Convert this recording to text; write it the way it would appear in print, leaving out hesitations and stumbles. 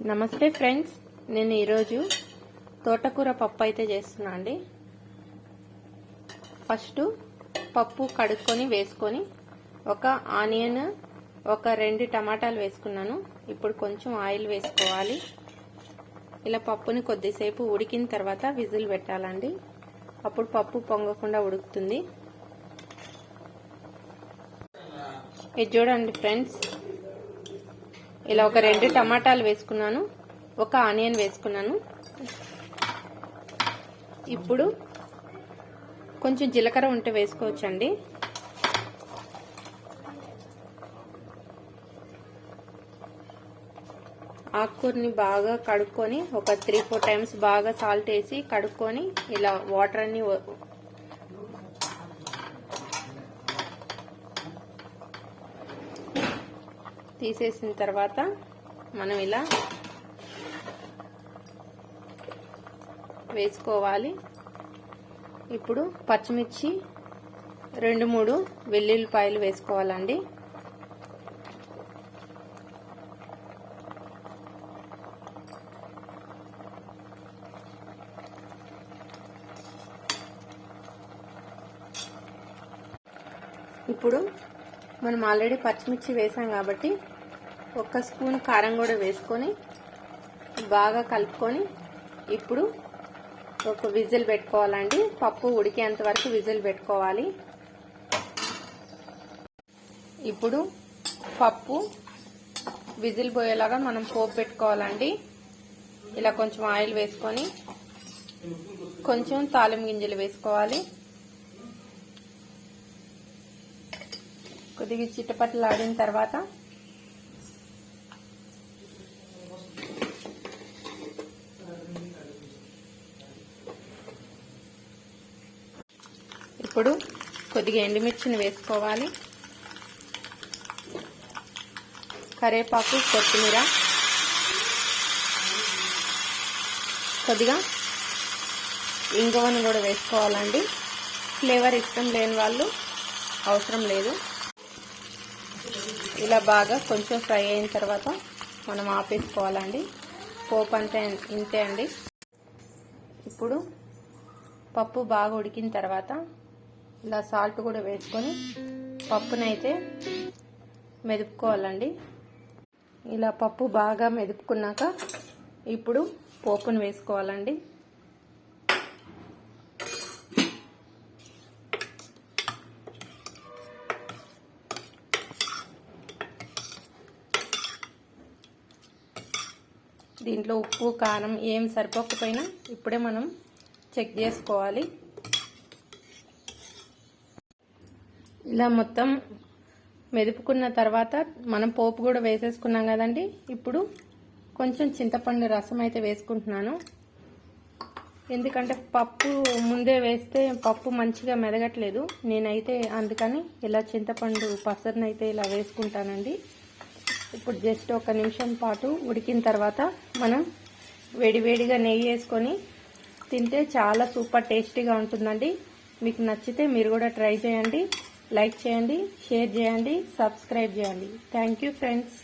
నమస్తే ఫ్రెండ్స్, నేను ఈరోజు తోటకూర పప్పు అయితే చేస్తున్నా అండి. ఫస్ట్ పప్పు కడుక్కొని వేసుకొని ఒక ఆనియన్, ఒక 2 టమాటాలు వేసుకున్నాను. ఇప్పుడు కొంచెం ఆయిల్ వేసుకోవాలి. ఇలా పప్పుని కొద్దిసేపు ఉడికిన తర్వాత విజిల్ పెట్టాలండి. అప్పుడు పప్పు పొంగకుండా ఉడుకుతుంది. ఇది చూడండి ఫ్రెండ్స్, ఇలా ఒక 2 టమాటాలు వేసుకున్నాను, ఒక ఆనియన్ వేసుకున్నాను. ఇప్పుడు కొంచెం జీలకర్ర ఉంటే వేసుకోవచ్చండి. ఆకుకూరని బాగా కడుక్కొని ఒక 3-4 టైమ్స్ బాగా సాల్ట్ వేసి కడుక్కొని ఇలా వాటర్ అన్ని తీసేసిన తర్వాత మనం ఇలా వేసుకోవాలి. ఇప్పుడు పచ్చిమిర్చి 2-3 వెల్లుల్లిపాయలు వేసుకోవాలండి. ఇప్పుడు మనం ఆల్రెడీ పచ్చిమిర్చి వేసాం కాబట్టి 1 స్పూన్ కారం కూడా వేసుకొని బాగా కలుపుకొని ఇప్పుడు ఒక విజిల్ పెట్టుకోవాలండి. పప్పు ఉడికేంత వరకు విజిల్ పెట్టుకోవాలి. ఇప్పుడు పప్పు విజిల్ పోయేలాగా మనం పోపు పెట్టుకోవాలండి. ఇలా కొంచెం ఆయిల్ వేసుకొని కొంచెం తాలింపు గింజలు వేసుకోవాలి. కొద్దిగా చిట్టపట్టలాడిన తర్వాత ఇప్పుడు కొద్దిగా ఎండుమిర్చిని వేసుకోవాలి. కరివేపాకు, కొత్తిమీర, కొద్దిగా ఇంగువను కూడా వేసుకోవాలండి. ఫ్లేవర్ ఇష్టం లేని వాళ్ళు అవసరం లేదు. ఇలా బాగా కొంచెం ఫ్రై అయిన తర్వాత మనం ఆపేసుకోవాలండి. పోపు అంతే ఇంతే అండి. ఇప్పుడు పప్పు బాగా ఉడికిన తర్వాత ఇలా సాల్ట్ కూడా వేసుకొని పప్పునైతే మెదుపుకోవాలండి. ఇలా పప్పు బాగా మెదుపుకున్నాక ఇప్పుడు పోపును వేసుకోవాలండి. దీంట్లో ఉప్పు, కారం ఏం సరిపోకపోయినా ఇప్పుడే మనం చెక్ చేసుకోవాలి. ఇలా మొత్తం మెదుపుకున్న తర్వాత మనం పోపు కూడా వేసేసుకున్నాం కదండి. ఇప్పుడు కొంచెం చింతపండు రసం అయితే వేసుకుంటున్నాను. ఎందుకంటే పప్పు ముందే వేస్తే పప్పు మంచిగా మెదగట్లేదు. నేనైతే అందుకని ఇలా చింతపండు పసరునైతే ఇలా వేసుకుంటానండి. ఇప్పుడు జస్ట్ 1 నిమిషం పాటు ఉడికిన తర్వాత మనం వేడివేడిగా నెయ్యి వేసుకొని తింటే చాలా సూపర్ టేస్టీగా ఉంటుందండి. మీకు నచ్చితే మీరు కూడా ట్రై చేయండి. లైక్ చేయండి, షేర్ చేయండి, సబ్స్క్రైబ్ చేయండి. Thank you friends.